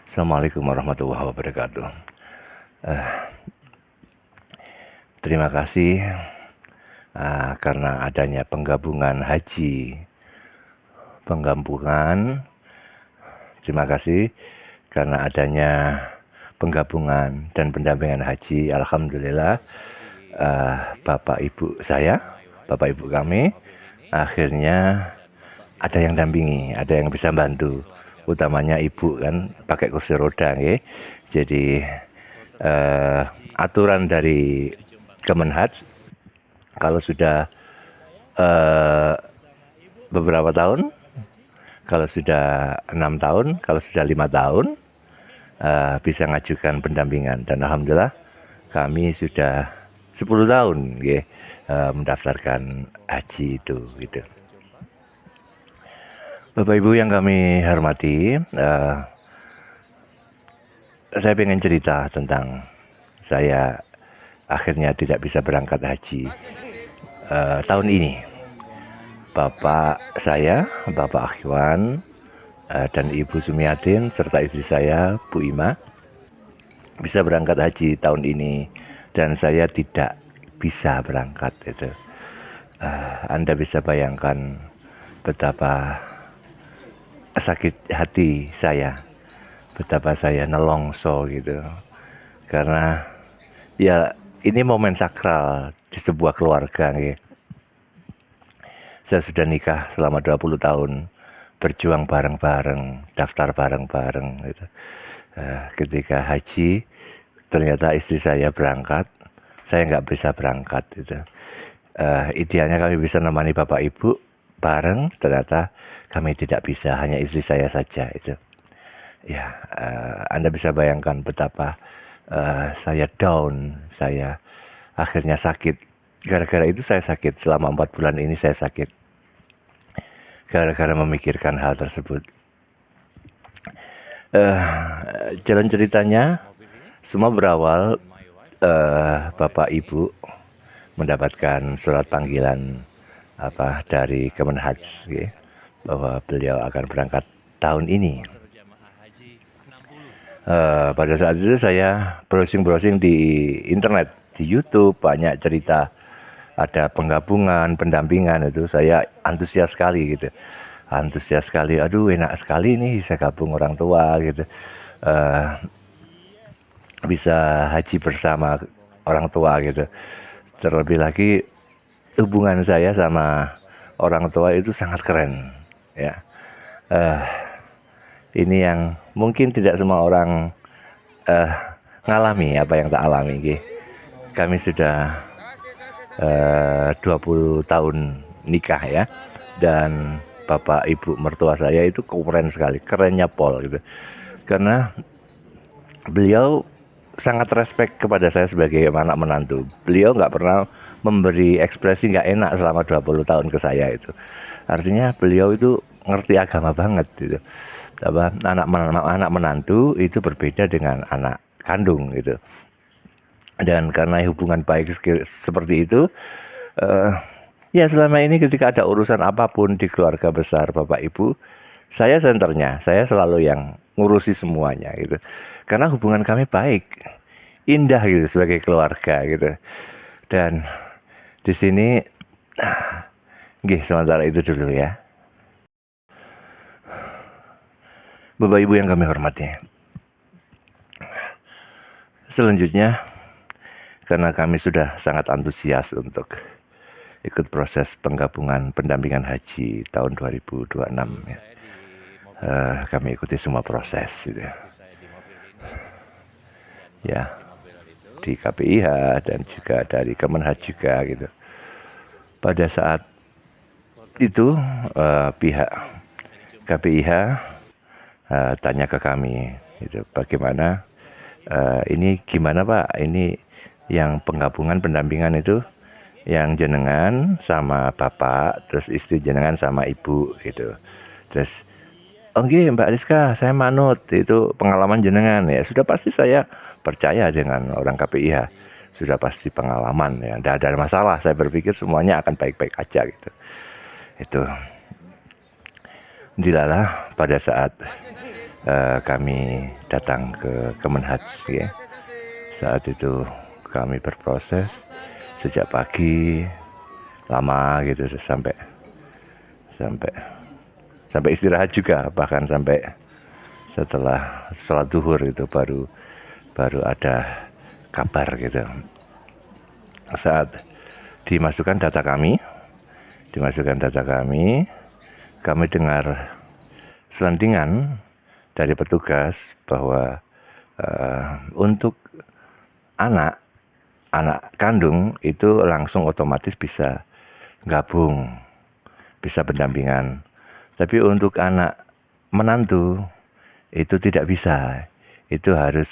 Assalamualaikum warahmatullahi wabarakatuh. Eh, Terima kasih karena adanya penggabungan haji. Terima kasih karena adanya penggabungan dan pendampingan haji. Alhamdulillah, Bapak Ibu kami, akhirnya ada yang dampingi, ada yang bisa bantu. Utamanya ibu kan pakai kursi roda, nggih. Jadi aturan dari Kemenhaj kalau sudah beberapa tahun, kalau sudah 6 tahun, kalau sudah 5 tahun bisa ngajukan pendampingan, dan alhamdulillah kami sudah 10 tahun nggih mendaftarkan haji itu gitu. Bapak Ibu yang kami hormati, saya pengen cerita tentang saya akhirnya tidak bisa berangkat haji tahun ini. Bapak saya, Bapak Akhwan, dan Ibu Sumiatin serta istri saya, Bu Ima, bisa berangkat haji tahun ini, dan saya tidak bisa berangkat. Itu Anda bisa bayangkan betapa sakit hati saya, betapa saya nelongso gitu, karena ya ini momen sakral di sebuah keluarga. Saya sudah nikah selama 20 tahun, berjuang bareng-bareng, daftar bareng-bareng gitu. Ketika haji ternyata istri saya berangkat, saya nggak bisa berangkat gitu. Idealnya kami bisa menemani Bapak Ibu bareng, ternyata kami tidak bisa, hanya istri saya saja itu. Ya, Anda bisa bayangkan betapa saya down, saya akhirnya sakit. Gara-gara itu saya sakit, selama 4 bulan ini saya sakit. Gara-gara memikirkan hal tersebut. Jalan ceritanya, semua berawal Bapak Ibu mendapatkan surat panggilan dari Kemenhaj bahwa beliau akan berangkat tahun ini. Pada saat itu saya browsing di internet, di YouTube, banyak cerita ada penggabungan, pendampingan. Itu saya antusias sekali gitu. Aduh enak sekali nih bisa gabung orang tua gitu. Bisa haji bersama orang tua gitu. Terlebih lagi hubungan saya sama orang tua itu sangat keren ya. Ini yang mungkin tidak semua orang ngalami apa yang tak alami gitu. Kami sudah 20 tahun nikah ya, dan bapak ibu mertua saya itu keren sekali, kerennya pol gitu, karena beliau sangat respect kepada saya sebagai anak menantu. Beliau nggak pernah memberi ekspresi nggak enak selama 20 tahun ke saya itu. Artinya beliau itu ngerti agama banget gitu. Anak menantu itu berbeda dengan anak kandung gitu. Dan karena hubungan baik seperti itu, ya selama ini ketika ada urusan apapun di keluarga besar Bapak Ibu, saya senternya, saya selalu yang ngurusi semuanya gitu. Karena hubungan kami baik, indah gitu sebagai keluarga gitu. Dan di sini, sementara itu dulu ya. Bapak Ibu yang kami hormati, selanjutnya, karena kami sudah sangat antusias untuk ikut proses penggabungan pendampingan haji tahun 2026 ya. Kami ikuti semua proses gitu ya, di KPIH dan juga dari Kemenhaj juga gitu. Pada saat itu pihak KPIH tanya ke kami gitu, bagaimana ini gimana Pak, ini yang penggabungan pendampingan itu yang jenengan sama bapak, terus istri jenengan sama ibu gitu. Terus Mbak Rizka, saya manut, itu pengalaman jenengan ya. Sudah pasti saya percaya dengan orang KPIH, sudah pasti pengalaman ya, tidak ada masalah. Saya berpikir semuanya akan baik-baik aja gitu. Itu dilalah pada saat kami datang ke Kemenhaj ya. Saat itu kami berproses sejak pagi lama gitu sampai istirahat juga, bahkan sampai setelah sholat zuhur itu baru ada kabar gitu. Saat dimasukkan data kami dengar selentingan dari petugas bahwa untuk anak kandung itu langsung otomatis bisa gabung, bisa pendampingan. Tapi untuk anak menantu itu tidak bisa. Itu harus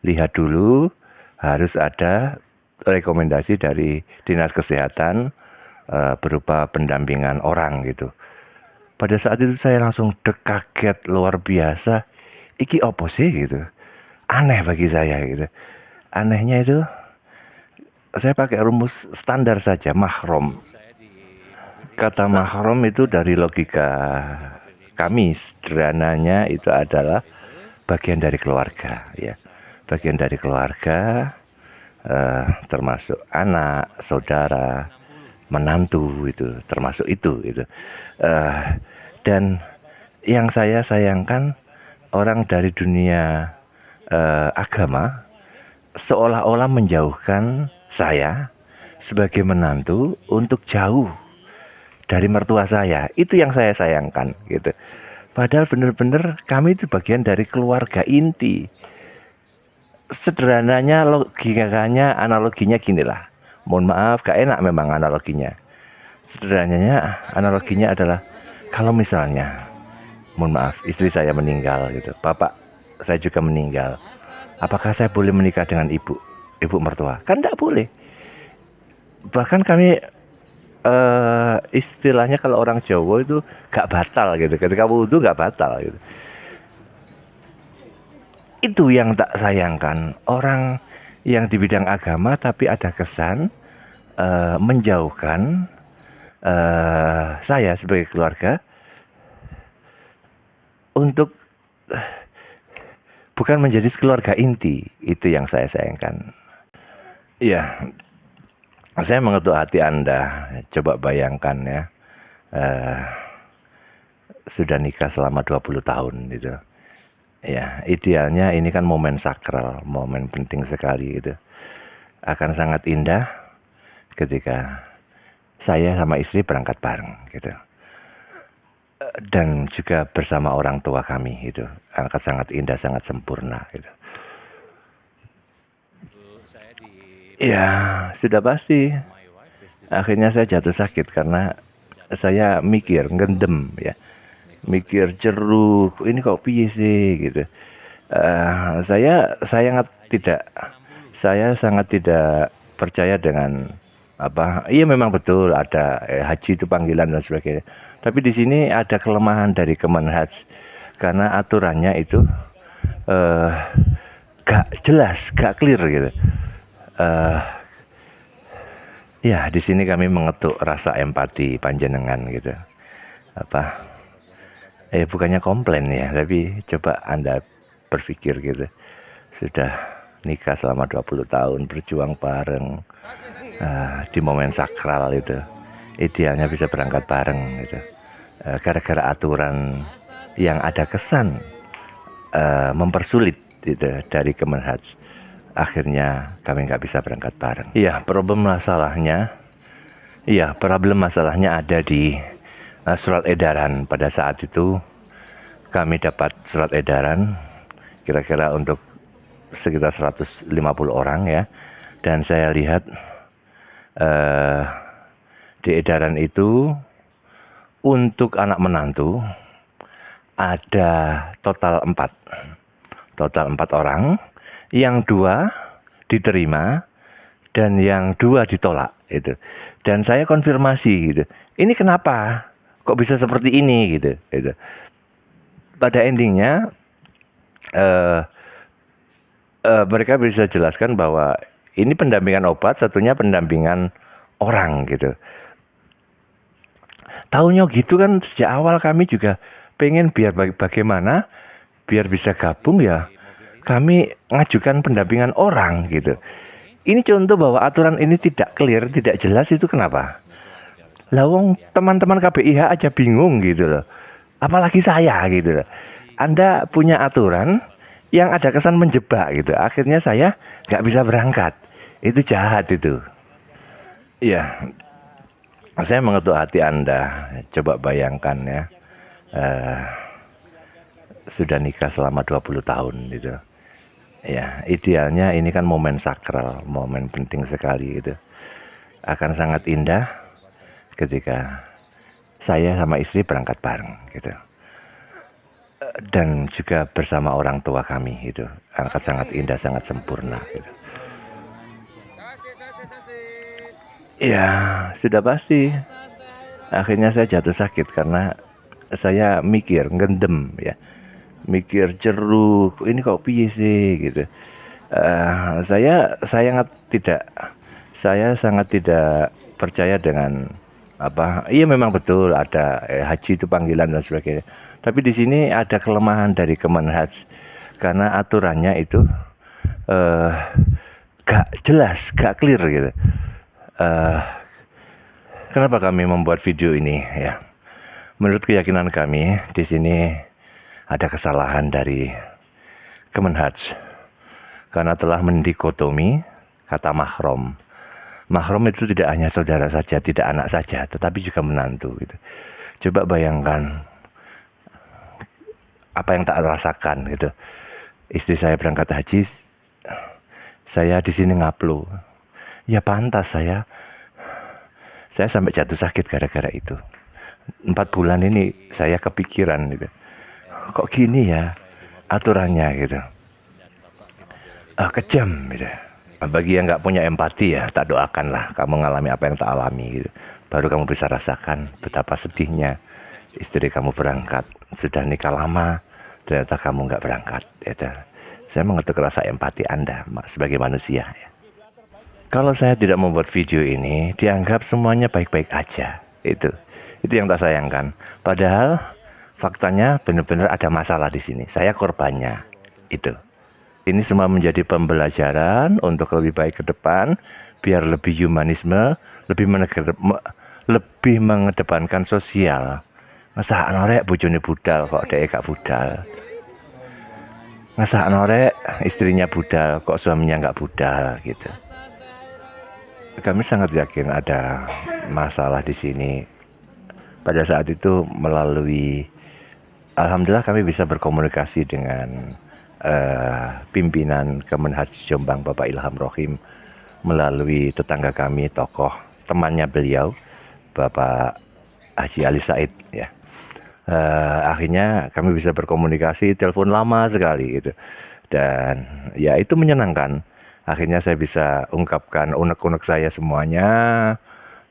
lihat dulu, harus ada rekomendasi dari Dinas Kesehatan berupa pendampingan orang gitu. Pada saat itu saya langsung kaget luar biasa. Iki opo sih gitu. Aneh bagi saya gitu. Anehnya itu saya pakai rumus standar saja, mahram. Kata mahram itu dari logika kami, sederhananya itu adalah bagian dari keluarga ya. Bagian dari keluarga, termasuk anak, saudara, menantu, itu termasuk itu gitu. Dan yang saya sayangkan, orang dari dunia agama seolah-olah menjauhkan saya sebagai menantu untuk jauh dari mertua saya. Itu yang saya sayangkan gitu. Padahal benar-benar kami itu bagian dari keluarga inti. Sederhananya, logikanya, analoginya ginilah. Mohon maaf, gak enak memang analoginya. Sederhananya, analoginya adalah kalau misalnya, mohon maaf, istri saya meninggal gitu, bapak saya juga meninggal, apakah saya boleh menikah dengan ibu mertua? Kan tidak boleh. Bahkan kami istilahnya kalau orang Jawa itu gak batal gitu, ketika wudhu gak batal gitu. Itu yang tak sayangkan, orang yang di bidang agama tapi ada kesan menjauhkan saya sebagai keluarga untuk bukan menjadi keluarga inti. Itu yang saya sayangkan. Iya, saya mengetuk hati Anda. Coba bayangkan ya, sudah nikah selama 20 tahun gitu. Ya, idealnya ini kan momen sakral, momen penting sekali gitu. Akan sangat indah ketika saya sama istri berangkat bareng gitu. Dan juga bersama orang tua kami gitu. Akan sangat indah, sangat sempurna gitu. Ya, sudah pasti. Akhirnya saya jatuh sakit karena saya mikir, ngendem ya. Mikir jeruk, ini kok piye sih gitu. Saya sangat tidak percaya dengan apa. Iya memang betul ada haji itu panggilan dan sebagainya. Tapi di sini ada kelemahan dari Kemenhaj karena aturannya itu gak jelas, gak clear gitu. Ya di sini kami mengetuk rasa empati panjenengan gitu. Bukannya komplain ya, tapi coba Anda berpikir gitu. Sudah nikah selama 20 tahun, berjuang bareng di momen sakral itu. Idealnya bisa berangkat bareng gitu. Gara-gara aturan yang ada kesan mempersulit gitu dari Kemenhaj, akhirnya kami nggak bisa berangkat bareng. Iya, problem masalahnya ada di surat edaran. Pada saat itu kami dapat surat edaran kira-kira untuk sekitar 150 orang ya. Dan saya lihat di edaran itu untuk anak menantu ada total 4 orang, yang 2 diterima dan yang 2 ditolak itu. Dan saya konfirmasi gitu, ini kenapa kok bisa seperti ini gitu. Pada endingnya mereka bisa jelaskan bahwa ini pendampingan obat, satunya pendampingan orang gitu. Taunya gitu kan, sejak awal kami juga pengen biar bagaimana biar bisa gabung ya kami ngajukan pendampingan orang gitu. Ini contoh bahwa aturan ini tidak clear, tidak jelas itu kenapa? Lawong teman-teman KBIH aja bingung gitu loh. Apalagi saya gitu loh. Anda punya aturan yang ada kesan menjebak gitu. Akhirnya saya nggak bisa berangkat. Itu jahat itu. Iya, saya mengetuk hati Anda. Coba bayangkan ya. eh, sudah nikah selama 20 tahun gitu. Ya, idealnya ini kan momen sakral, momen penting sekali gitu. Akan sangat indah ketika saya sama istri berangkat bareng gitu. Dan juga bersama orang tua kami gitu. Akan sangat indah, sangat sempurna gitu. Ya, sudah pasti. Akhirnya saya jatuh sakit karena saya mikir, ngendem ya. Mikir jeruk, ini kok piye sih gitu. Saya sangat tidak percaya dengan apa. Iya memang betul ada haji itu panggilan dan sebagainya. Tapi di sini ada kelemahan dari Kemenhaj karena aturannya itu eh, gak jelas, gak clear gitu. Eh, Kenapa kami membuat video ini ya? Menurut keyakinan kami di sini ada kesalahan dari Kemenhaj karena telah mendikotomi kata mahram. Mahram itu tidak hanya saudara saja, tidak anak saja, tetapi juga menantu gitu. Coba bayangkan apa yang tak rasakan gitu. Istri saya berangkat haji, saya di sini ngaplu. Ya pantas saya sampai jatuh sakit gara-gara itu. 4 bulan ini saya kepikiran gitu. Kok gini ya aturannya gitu. Kejam gitu. Bagi yang nggak punya empati ya, tak doakanlah kamu mengalami apa yang tak alami gitu. Baru kamu bisa rasakan betapa sedihnya istri kamu berangkat. Sudah nikah lama, ternyata kamu nggak berangkat. Gitu. Saya mengetuk rasa empati Anda sebagai manusia ya. Kalau saya tidak membuat video ini, dianggap semuanya baik-baik aja. Itu yang tak sayangkan. Padahal faktanya benar-benar ada masalah di sini. Saya korbannya. Itu. Ini semua menjadi pembelajaran untuk lebih baik ke depan, biar lebih humanisme, lebih mengedepankan sosial. Masa norek bojone budal kok dhek gak budal. Masa norek istrinya budal kok suaminya nggak budal gitu. Kami sangat yakin ada masalah di sini. Pada saat itu alhamdulillah kami bisa berkomunikasi dengan pimpinan Kemenhaj Jombang Bapak Ilham Rohim melalui tetangga kami, tokoh temannya beliau Bapak Haji Ali Said ya. Akhirnya kami bisa berkomunikasi, telepon lama sekali gitu. Dan ya itu menyenangkan. Akhirnya saya bisa ungkapkan unek-unek saya semuanya.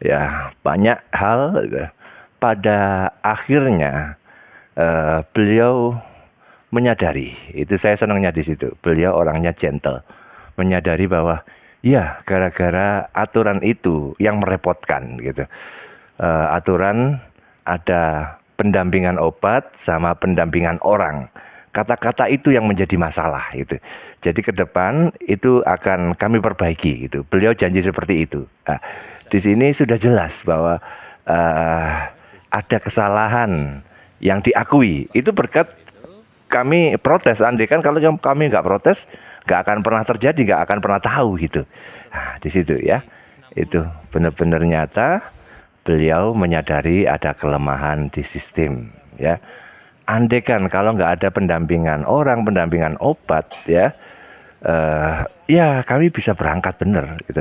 Ya, banyak hal. Pada akhirnya beliau menyadari, itu saya senangnya di situ. Beliau orangnya gentle, menyadari bahwa ya gara-gara aturan itu yang merepotkan gitu. Aturan ada pendampingan obat sama pendampingan orang. Kata-kata itu yang menjadi masalah gitu. Jadi ke depan itu akan kami perbaiki gitu. Beliau janji seperti itu. Nah, di sini sudah jelas bahwa ada kesalahan yang diakui. Itu berkat kami protes. Andai kan kalau kami nggak protes, nggak akan pernah terjadi, nggak akan pernah tahu gitu. Nah, di situ ya, itu benar-benar nyata. Beliau menyadari ada kelemahan di sistem ya. Andai kan kalau nggak ada pendampingan orang, pendampingan obat ya, ya kami bisa berangkat bener gitu.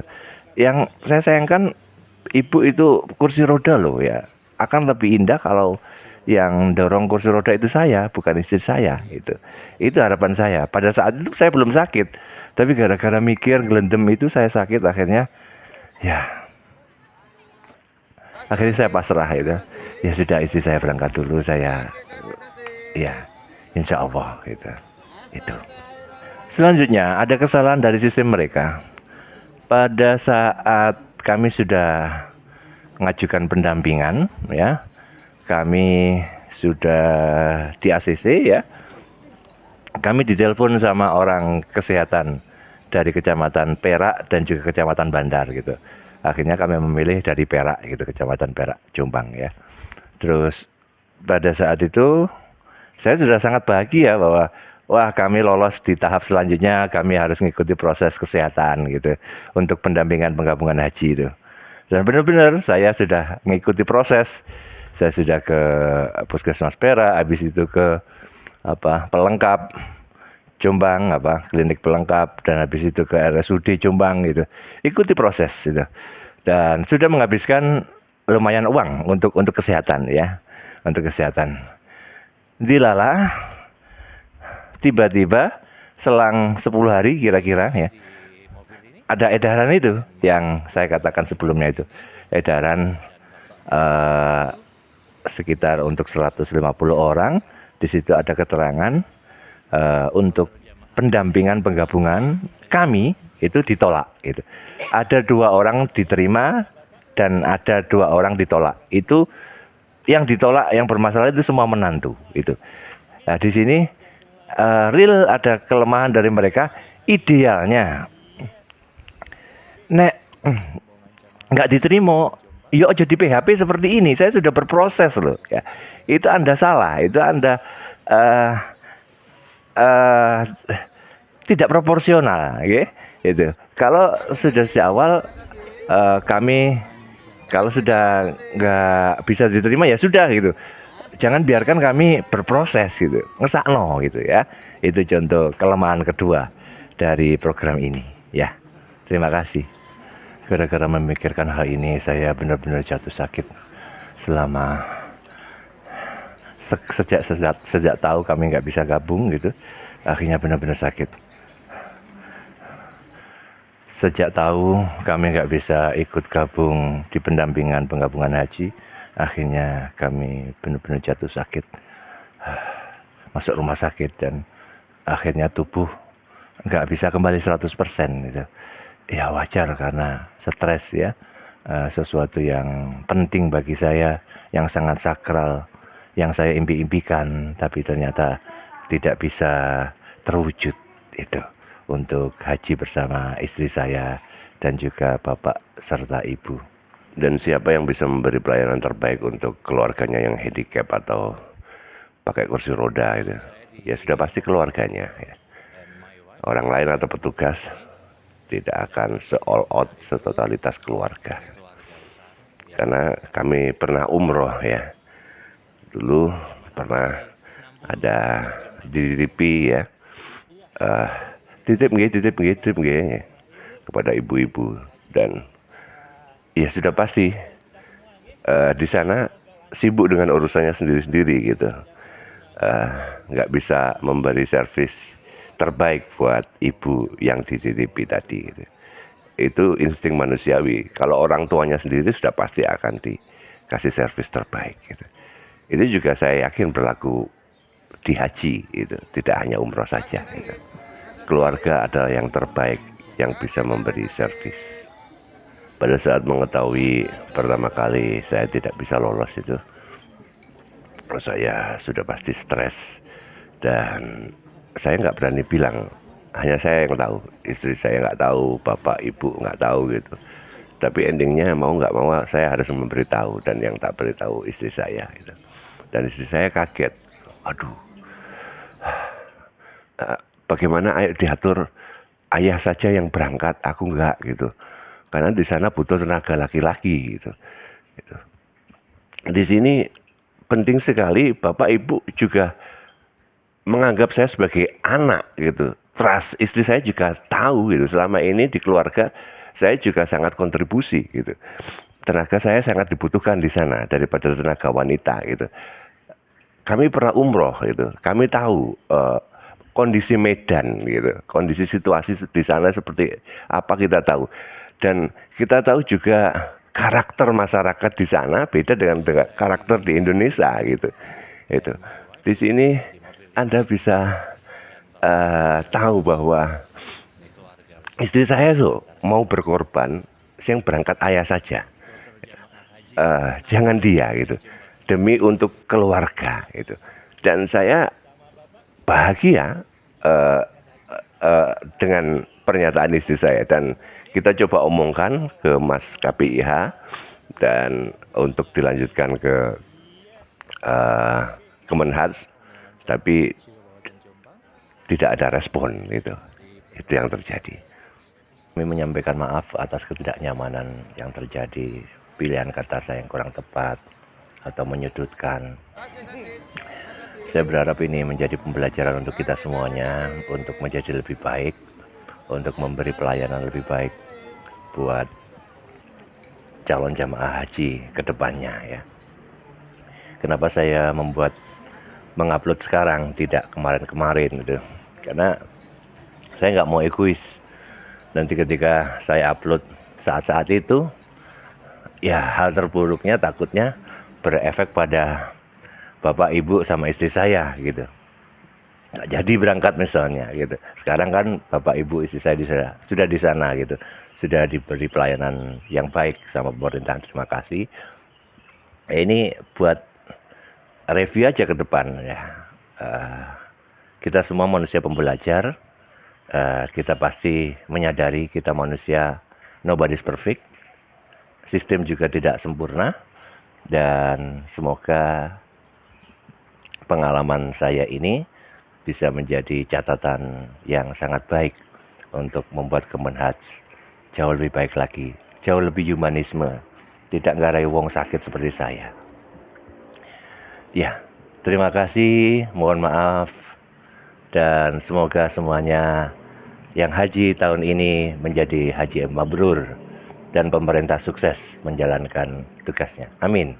Yang saya sayangkan ibu itu kursi roda loh ya. Akan lebih indah kalau yang dorong kursi roda itu saya, bukan istri saya gitu. Itu harapan saya. Pada saat itu saya belum sakit, tapi gara-gara mikir gelendem itu saya sakit akhirnya saya pasrah itu. Ya sudah istri saya berangkat dulu, saya ya insya Allah gitu. Itu. Selanjutnya ada kesalahan dari sistem mereka. Pada saat kami sudah mengajukan pendampingan ya, kami sudah di ACC ya, kami ditelepon sama orang kesehatan dari Kecamatan Perak dan juga Kecamatan Bandar gitu. Akhirnya kami memilih dari Perak gitu, Kecamatan Perak, Jombang ya. Terus pada saat itu saya sudah sangat bahagia bahwa wah kami lolos di tahap selanjutnya, kami harus mengikuti proses kesehatan gitu untuk pendampingan penggabungan haji itu. Dan benar-benar saya sudah mengikuti proses. Saya sudah ke Puskesmas Perak, habis itu ke pelengkap Jombang, klinik pelengkap, dan habis itu ke RSUD Jombang gitu. Ikuti proses gitu. Dan sudah menghabiskan lumayan uang untuk kesehatan ya, untuk kesehatan. Dilala, tiba-tiba selang 10 hari kira-kira ya, ada edaran itu yang saya katakan sebelumnya itu. Edaran sekitar untuk 150 orang, di situ ada keterangan untuk pendampingan penggabungan kami itu ditolak gitu. Ada 2 orang diterima dan ada 2 orang ditolak. Itu yang ditolak, yang bermasalah itu semua menantu itu. Nah, di sini real ada kelemahan dari mereka. Idealnya nek nggak diterima, yuk jadi PHP seperti ini. Saya sudah berproses loh ya. Itu Anda salah, itu Anda tidak proporsional ya. Itu kalau sudah sejak awal kami kalau sudah nggak bisa diterima ya sudah gitu, jangan biarkan kami berproses gitu, ngesakno gitu ya. Itu contoh kelemahan kedua dari program ini ya. Terima kasih. Gara-gara memikirkan hal ini saya benar-benar jatuh sakit selama sejak tahu kami nggak bisa gabung gitu. Akhirnya benar-benar sakit. Sejak tahu kami nggak bisa ikut gabung di pendampingan penggabungan haji, akhirnya kami benar-benar jatuh sakit, masuk rumah sakit, dan akhirnya tubuh nggak bisa kembali 100% gitu. Ya wajar karena stres ya, sesuatu yang penting bagi saya, yang sangat sakral, yang saya impi-impikan, tapi ternyata tidak bisa terwujud itu. Untuk haji bersama istri saya dan juga bapak serta ibu. Dan siapa yang bisa memberi pelayanan terbaik untuk keluarganya yang handicap atau pakai kursi roda itu, ya sudah pasti keluarganya ya. Orang lain atau petugas tidak akan all out setotalitas keluarga. Karena kami pernah umroh ya, dulu pernah ada di TV ya, titip nggih kepada ibu-ibu, dan ya sudah pasti di sana sibuk dengan urusannya sendiri-sendiri gitu, nggak bisa memberi servis terbaik buat ibu yang dititipi tadi gitu. Itu insting manusiawi. Kalau orang tuanya sendiri sudah pasti akan dikasih servis terbaik gitu. Itu juga saya yakin berlaku di haji itu, tidak hanya umroh saja gitu. Keluarga adalah yang terbaik yang bisa memberi servis. Pada saat mengetahui pertama kali saya tidak bisa lolos itu, saya sudah pasti stres, dan saya nggak berani bilang. Hanya saya yang tahu, istri saya nggak tahu, bapak ibu nggak tahu gitu. Tapi endingnya mau nggak mau saya harus memberitahu, dan yang tak beritahu istri saya gitu. Dan istri saya kaget, aduh, bagaimana ayo diatur ayah saja yang berangkat, aku enggak gitu. Karena di sana butuh tenaga laki-laki gitu. Di sini penting sekali bapak ibu juga menganggap saya sebagai anak gitu. Trust istri saya juga tahu gitu. Selama ini di keluarga saya juga sangat kontribusi gitu. Tenaga saya sangat dibutuhkan di sana daripada tenaga wanita gitu. Kami pernah umroh gitu. Kami tahu kondisi medan gitu, kondisi situasi di sana seperti apa kita tahu, dan kita tahu juga karakter masyarakat di sana beda dengan karakter di Indonesia gitu. Itu di sini Anda bisa tahu bahwa istri saya tuh mau berkorban, yang berangkat ayah saja, jangan dia gitu, demi untuk keluarga gitu. Dan saya bahagia eh, dengan pernyataan istri saya, dan kita coba omongkan ke Mas KPIH dan untuk dilanjutkan ke Kemenhas, tapi tidak ada respon gitu. Itu yang terjadi. Kami menyampaikan maaf atas ketidaknyamanan yang terjadi, pilihan kata saya yang kurang tepat atau menyudutkan. Saya berharap ini menjadi pembelajaran untuk kita semuanya, untuk menjadi lebih baik, untuk memberi pelayanan lebih baik buat calon jamaah haji ke depannya ya. Kenapa saya mengupload sekarang, tidak kemarin-kemarin gitu? Karena saya nggak mau egois. Nanti ketika saya upload saat-saat itu, ya hal terburuknya takutnya berefek pada bapak ibu sama istri saya gitu. Nggak jadi berangkat misalnya gitu. Sekarang kan bapak ibu istri saya sudah di sana gitu, sudah diberi pelayanan yang baik sama pemerintah. Terima kasih. Ini buat review aja ke depan ya. Kita semua manusia pembelajar. Kita pasti menyadari kita manusia, nobody's perfect. Sistem juga tidak sempurna. Dan semoga pengalaman saya ini bisa menjadi catatan yang sangat baik untuk membuat Kemenhaj jauh lebih baik lagi, jauh lebih humanisme, tidak ngarai wong sakit seperti saya. Ya, terima kasih, mohon maaf, dan semoga semuanya yang haji tahun ini menjadi haji yang mabrur dan pemerintah sukses menjalankan tugasnya. Amin.